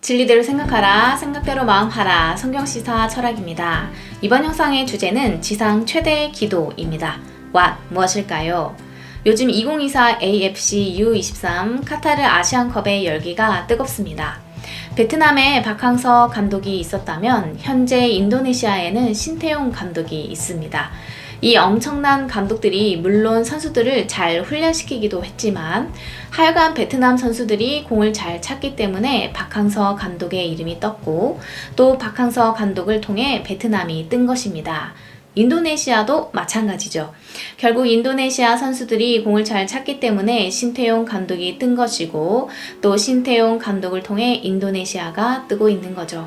진리대로 생각하라, 생각대로 마음하라. 성경시사 철학입니다. 이번 영상의 주제는 지상 최대의 기도입니다. 무엇일까요? 요즘 2024 AFC U23 카타르 아시안컵의 열기가 뜨겁습니다. 베트남에 박항서 감독이 있었다면 현재 인도네시아에는 신태용 감독이 있습니다. 이 엄청난 감독들이 물론 선수들을 잘 훈련시키기도 했지만 하여간 베트남 선수들이 공을 잘 찼기 때문에 박항서 감독의 이름이 떴고 또 박항서 감독을 통해 베트남이 뜬 것입니다. 인도네시아도 마찬가지죠. 결국 인도네시아 선수들이 공을 잘 찼기 때문에 신태용 감독이 뜬 것이고 또 신태용 감독을 통해 인도네시아가 뜨고 있는 거죠.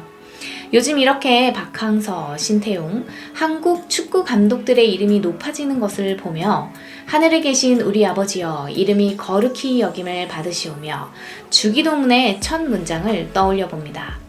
요즘 이렇게 박항서, 신태용, 한국 축구 감독들의 이름이 높아지는 것을 보며 하늘에 계신 우리 아버지여 이름이 거룩히 여김을 받으시오며 주기도문의 첫 문장을 떠올려 봅니다.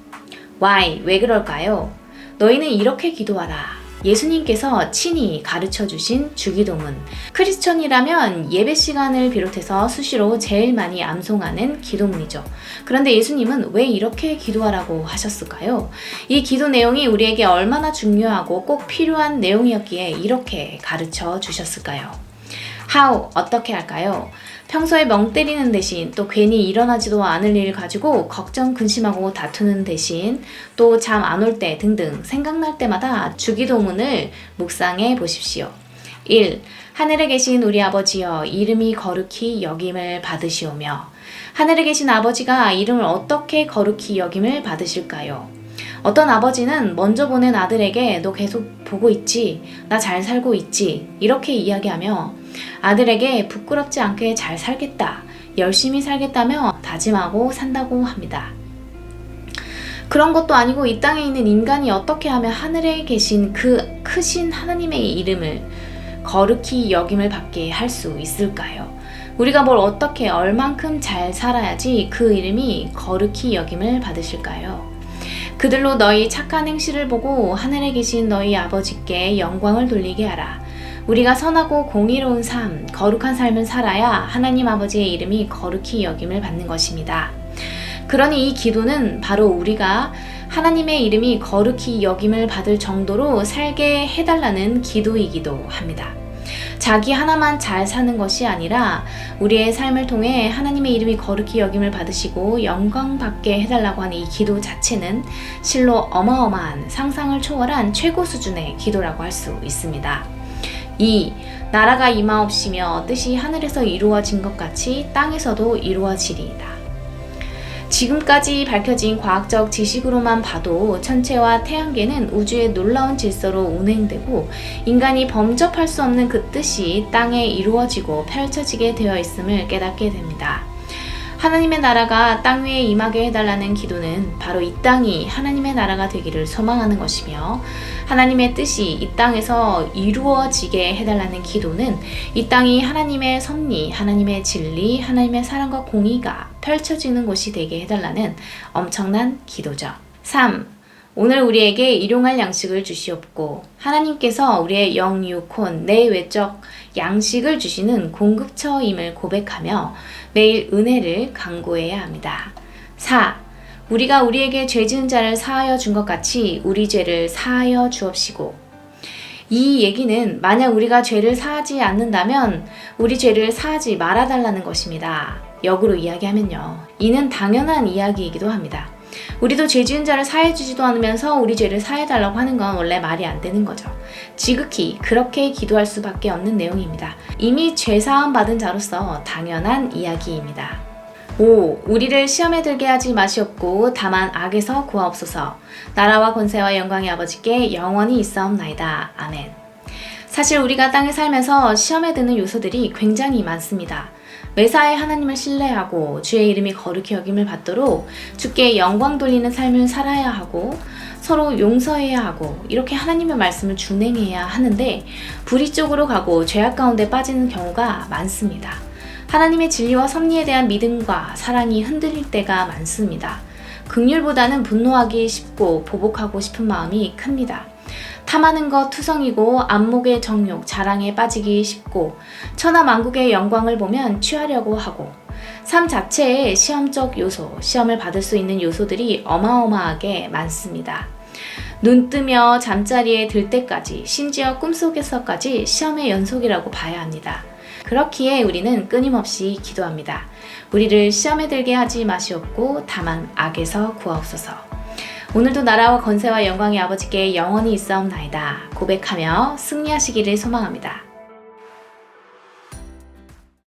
Why? 왜 그럴까요? 너희는 이렇게 기도하라. 예수님께서 친히 가르쳐 주신 주기도문. 크리스천이라면 예배 시간을 비롯해서 수시로 제일 많이 암송하는 기도문이죠. 그런데 예수님은 왜 이렇게 기도하라고 하셨을까요? 이 기도 내용이 우리에게 얼마나 중요하고 꼭 필요한 내용이었기에 이렇게 가르쳐 주셨을까요? How? 어떻게 할까요? 평소에 멍 때리는 대신 또 괜히 일어나지도 않을 일 가지고 걱정 근심하고 다투는 대신 또 잠 안 올 때 등등 생각날 때마다 주기도문을 묵상해 보십시오. 1. 하늘에 계신 우리 아버지여 이름이 거룩히 여김을 받으시오며 하늘에 계신 아버지가 이름을 어떻게 거룩히 여김을 받으실까요? 어떤 아버지는 먼저 보낸 아들에게 너 계속 보고 있지? 나 잘 살고 있지? 이렇게 이야기하며 아들에게 부끄럽지 않게 잘 살겠다, 열심히 살겠다며 다짐하고 산다고 합니다. 그런 것도 아니고 이 땅에 있는 인간이 어떻게 하면 하늘에 계신 그 크신 하나님의 이름을 거룩히 여김을 받게 할 수 있을까요? 우리가 뭘 어떻게 얼만큼 잘 살아야지 그 이름이 거룩히 여김을 받으실까요? 그들로 너희 착한 행실을 보고 하늘에 계신 너희 아버지께 영광을 돌리게 하라. 우리가 선하고 공의로운 삶, 거룩한 삶을 살아야 하나님 아버지의 이름이 거룩히 여김을 받는 것입니다. 그러니 이 기도는 바로 우리가 하나님의 이름이 거룩히 여김을 받을 정도로 살게 해달라는 기도이기도 합니다. 자기 하나만 잘 사는 것이 아니라 우리의 삶을 통해 하나님의 이름이 거룩히 여김을 받으시고 영광받게 해달라고 하는 이 기도 자체는 실로 어마어마한 상상을 초월한 최고 수준의 기도라고 할 수 있습니다. 2. 나라가 임하옵시며 뜻이 하늘에서 이루어진 것 같이 땅에서도 이루어지리이다. 지금까지 밝혀진 과학적 지식으로만 봐도 천체와 태양계는 우주의 놀라운 질서로 운행되고 인간이 범접할 수 없는 그 뜻이 땅에 이루어지고 펼쳐지게 되어 있음을 깨닫게 됩니다. 하나님의 나라가 땅 위에 임하게 해달라는 기도는 바로 이 땅이 하나님의 나라가 되기를 소망하는 것이며 하나님의 뜻이 이 땅에서 이루어지게 해달라는 기도는 이 땅이 하나님의 섭리, 하나님의 진리, 하나님의 사랑과 공의가 펼쳐지는 곳이 되게 해달라는 엄청난 기도죠. 3. 오늘 우리에게 일용할 양식을 주시옵고 하나님께서 우리의 영, 육, 혼, 내 외적 양식을 주시는 공급처임을 고백하며 매일 은혜를 간구해야 합니다. 4. 우리가 우리에게 죄 지은 자를 사하여 준 것 같이 우리 죄를 사하여 주옵시고 이 얘기는 만약 우리가 죄를 사하지 않는다면 우리 죄를 사하지 말아달라는 것입니다. 역으로 이야기하면요. 이는 당연한 이야기이기도 합니다. 우리도 죄 지은 자를 사해주지도 않으면서 우리 죄를 사해달라고 하는 건 원래 말이 안 되는 거죠. 지극히 그렇게 기도할 수밖에 없는 내용입니다. 이미 죄사함 받은 자로서 당연한 이야기입니다. 5. 우리를 시험에 들게 하지 마시옵고 다만 악에서 구하옵소서. 나라와 권세와 영광의 아버지께 영원히 있사옵나이다. 아멘. 사실 우리가 땅에 살면서 시험에 드는 요소들이 굉장히 많습니다. 매사에 하나님을 신뢰하고 주의 이름이 거룩히 여김을 받도록 주께 영광 돌리는 삶을 살아야 하고 서로 용서해야 하고 이렇게 하나님의 말씀을 준행해야 하는데 불의 쪽으로 가고 죄악 가운데 빠지는 경우가 많습니다. 하나님의 진리와 섭리에 대한 믿음과 사랑이 흔들릴 때가 많습니다. 긍휼보다는 분노하기 쉽고 보복하고 싶은 마음이 큽니다. 탐하는 것 투성이고 안목의 정욕, 자랑에 빠지기 쉽고 천하만국의 영광을 보면 취하려고 하고 삶 자체에 시험적 요소, 시험을 받을 수 있는 요소들이 어마어마하게 많습니다. 눈 뜨며 잠자리에 들 때까지, 심지어 꿈속에서까지 시험의 연속이라고 봐야 합니다. 그렇기에 우리는 끊임없이 기도합니다. 우리를 시험에 들게 하지 마시옵고 다만 악에서 구하옵소서. 오늘도 나라와 권세와 영광이 아버지께 영원히 있사옵나이다 고백하며 승리하시기를 소망합니다.